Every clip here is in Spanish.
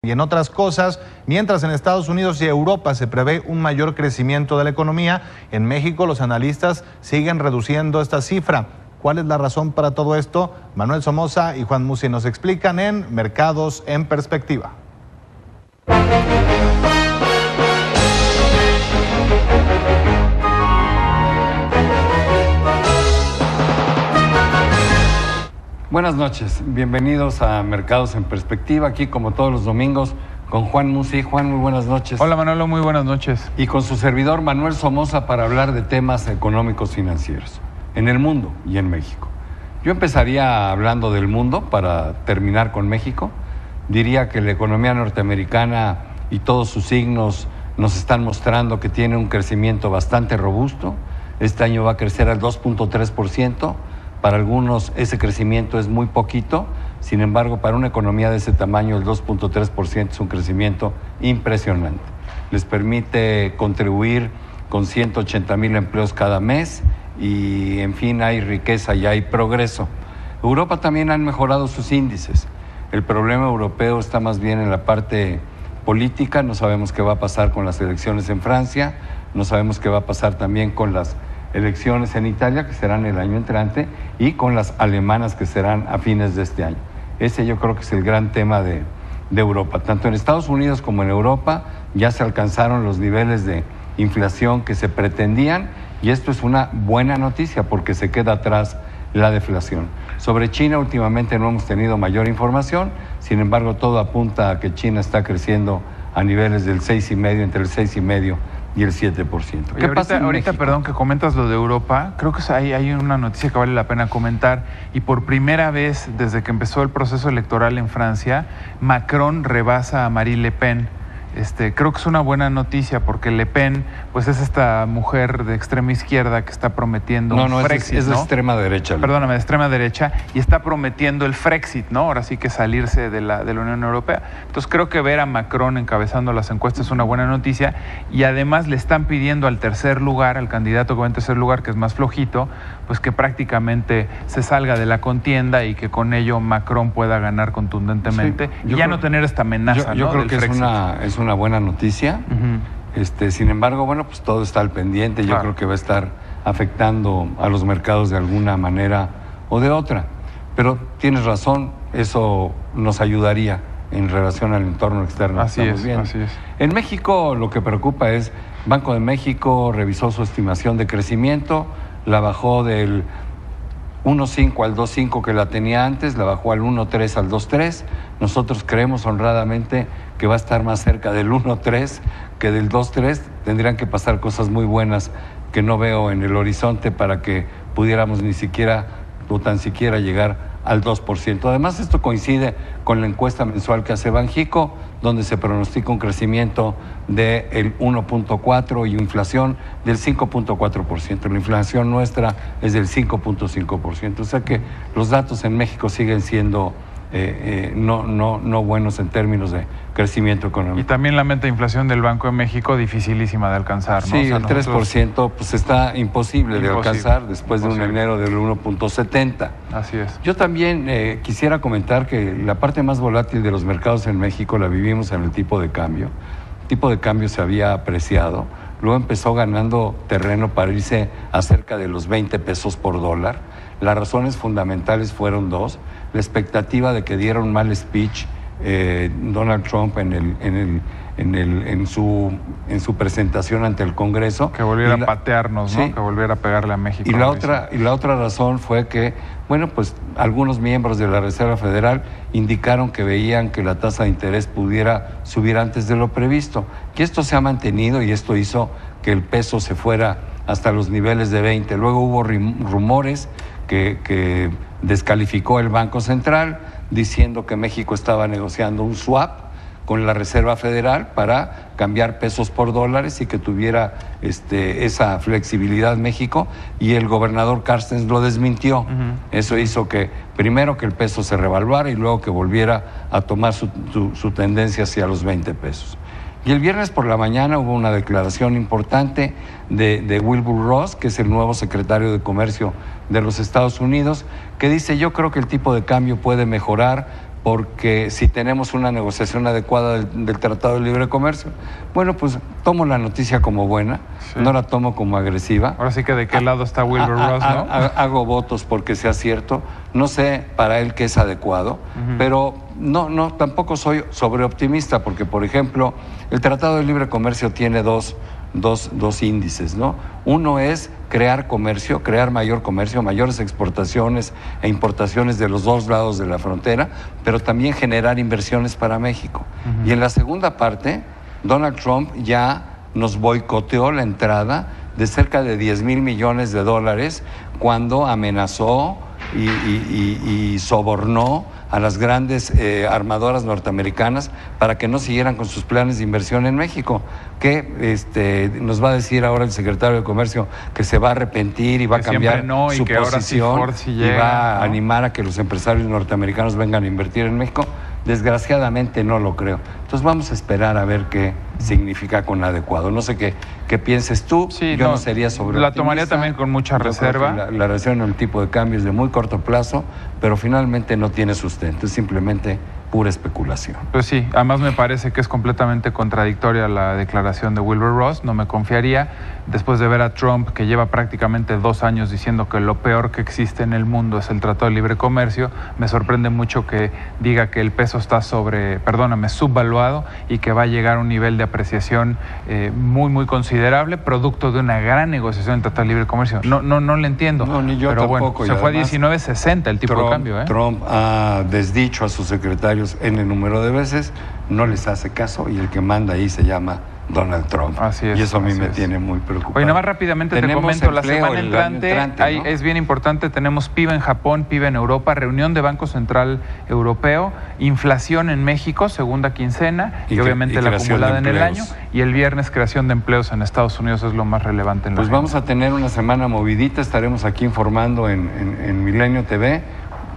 Y en otras cosas, mientras en Estados Unidos y Europa se prevé un mayor crecimiento de la economía, en México los analistas siguen reduciendo esta cifra. ¿Cuál es la razón para todo esto? Manuel Somoza y Juan Musi nos explican en Mercados en Perspectiva. Buenas noches, bienvenidos a Mercados en Perspectiva, aquí como todos los domingos con Juan Musi. Juan, muy buenas noches. Hola Manolo, muy buenas noches. Y con su servidor Manuel Somoza para hablar de temas económicos financieros en el mundo y en México. Yo empezaría hablando del mundo para terminar con México. Diría que la economía norteamericana y todos sus signos nos están mostrando que tiene un crecimiento bastante robusto. Este año va a crecer al 2.3%. Para algunos ese crecimiento es muy poquito, sin embargo, para una economía de ese tamaño el 2.3% es un crecimiento impresionante. Les permite contribuir con 180,000 empleos cada mes y, en fin, hay riqueza y hay progreso. Europa también han mejorado sus índices. El problema europeo está más bien en la parte política. No sabemos qué va a pasar con las elecciones en Francia, no sabemos qué va a pasar también con las elecciones en Italia, que serán el año entrante, y con las alemanas, que serán a fines de este año. Ese yo creo que es el gran tema de Europa. Tanto en Estados Unidos como en Europa ya se alcanzaron los niveles de inflación que se pretendían, y esto es una buena noticia porque se queda atrás la deflación. Sobre China últimamente no hemos tenido mayor información, sin embargo todo apunta a que China está creciendo a niveles del 6,5%, entre el 6,5% y el 7%. ¿Qué pasa ahorita, perdón, que comentas lo de Europa? Creo que hay una noticia que vale la pena comentar, y por primera vez desde que empezó el proceso electoral en Francia, Macron rebasa a Marine Le Pen. Creo que es una buena noticia porque Le Pen pues es esta mujer de extrema izquierda que está prometiendo un Frexit, es de extrema derecha. Perdóname, de extrema derecha, y está prometiendo el Frexit, ¿no? Ahora sí que salirse de la Unión Europea. Entonces creo que ver a Macron encabezando las encuestas es una buena noticia, y además le están pidiendo al tercer lugar, al candidato que va en tercer lugar, que es más flojito, pues que prácticamente se salga de la contienda y que con ello Macron pueda ganar contundentemente, sí, y ya no tener esta amenaza. Yo creo que Frexit. es una buena noticia. Sin embargo, bueno, pues todo está al pendiente. Yo creo que va a estar afectando a los mercados de alguna manera o de otra. Pero tienes razón, eso nos ayudaría en relación al entorno externo. Así es. En México lo que preocupa es, Banco de México revisó su estimación de crecimiento, la bajó del 1.5 al 2.5 que la tenía antes, la bajó al 1.3 al 2.3. Nosotros creemos honradamente que va a estar más cerca del 1.3 que del 2.3. Tendrían que pasar cosas muy buenas que no veo en el horizonte para que pudiéramos ni siquiera o tan siquiera llegar al 2%. Además, esto coincide con la encuesta mensual que hace Banjico, donde se pronostica un crecimiento del 1.4 y inflación del 5.4%. La inflación nuestra es del 5.5%. O sea que los datos en México siguen siendo no buenos en términos de crecimiento económico. Y también la meta de inflación del Banco de México dificilísima de alcanzar, ¿no? Sí, el 3% pues está imposible de alcanzar después de un enero del 1.70. Así es. Yo también quisiera comentar que la parte más volátil de los mercados en México la vivimos en el tipo de cambio. El tipo de cambio se había apreciado, luego empezó ganando terreno para irse a cerca de los 20 pesos por dólar. Las razones fundamentales fueron dos: la expectativa de que diera un mal speech Donald Trump en su presentación ante el Congreso, que volviera a patearnos, ¿no? Sí, que volviera a pegarle a México. Y la otra razón fue que, bueno, pues algunos miembros de la Reserva Federal indicaron que veían que la tasa de interés pudiera subir antes de lo previsto, que esto se ha mantenido, y esto hizo que el peso se fuera hasta los niveles de 20. Luego hubo rumores que descalificó el Banco Central, diciendo que México estaba negociando un swap con la Reserva Federal para cambiar pesos por dólares y que tuviera esa flexibilidad México, y el gobernador Carstens lo desmintió. Eso hizo que primero que el peso se revaluara y luego que volviera a tomar su tendencia hacia los 20 pesos. Y el viernes por la mañana hubo una declaración importante de Wilbur Ross, que es el nuevo secretario de Comercio de los Estados Unidos, que dice: yo creo que el tipo de cambio puede mejorar porque si tenemos una negociación adecuada del Tratado de Libre Comercio, bueno, pues tomo la noticia como buena, no la tomo como agresiva. Ahora sí que de qué lado está Wilbur Ross, ¿no? Hago votos porque sea cierto, no sé para él qué es adecuado, pero no, tampoco soy sobreoptimista, porque, por ejemplo, el Tratado de Libre Comercio tiene dos índices, ¿no? Uno es crear comercio, crear mayor comercio, mayores exportaciones e importaciones de los dos lados de la frontera, pero también generar inversiones para México. Y en la segunda parte, Donald Trump ya nos boicoteó la entrada de cerca de 10,000 millones de dólares cuando amenazó y sobornó a las grandes armadoras norteamericanas para que no siguieran con sus planes de inversión en México. Que nos va a decir ahora el secretario de Comercio que se va a arrepentir y va a cambiar su posición y va a animar a que los empresarios norteamericanos vengan a invertir en México. Desgraciadamente no lo creo. Entonces vamos a esperar a ver qué significa con adecuado. No sé qué pienses tú. Sí, yo no sería sobre la tomaría también con mucha reserva. La relación en el tipo de cambio es de muy corto plazo, pero finalmente no tiene sustento, es simplemente pura especulación. Pues sí, además me parece que es completamente contradictoria la declaración de Wilbur Ross. No me confiaría, después de ver a Trump, que lleva prácticamente 2 años diciendo que lo peor que existe en el mundo es el Tratado de Libre Comercio. Me sorprende mucho que diga que el peso está subvaluado y que va a llegar a un nivel de apreciación muy considerable, producto de una gran negociación del Tratado de Libre Comercio. No le entiendo. No, ni yo pero tampoco. Bueno, se fue a 19.60 el tipo de cambio. Trump ha desdicho a sus secretarios en el número de veces, no les hace caso y el que manda ahí se llama Donald Trump. Así es, y eso a mí me tiene muy preocupado. Oye, nada más rápidamente te comento, la semana entrante, ¿no? Es bien importante, tenemos PIB en Japón, PIB en Europa, reunión de Banco Central Europeo, inflación en México, segunda quincena, y obviamente la acumulada en el año, y el viernes creación de empleos en Estados Unidos es lo más relevante en la agenda. Vamos a tener una semana movidita, estaremos aquí informando en Milenio TV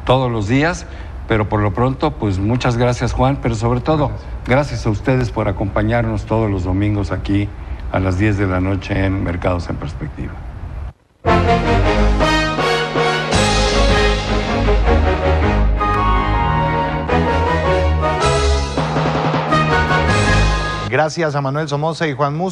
todos los días. Pero por lo pronto, pues muchas gracias, Juan, pero sobre todo, gracias a ustedes por acompañarnos todos los domingos aquí a las 10 de la noche en Mercados en Perspectiva. Gracias a Manuel Somoza y Juan Mus.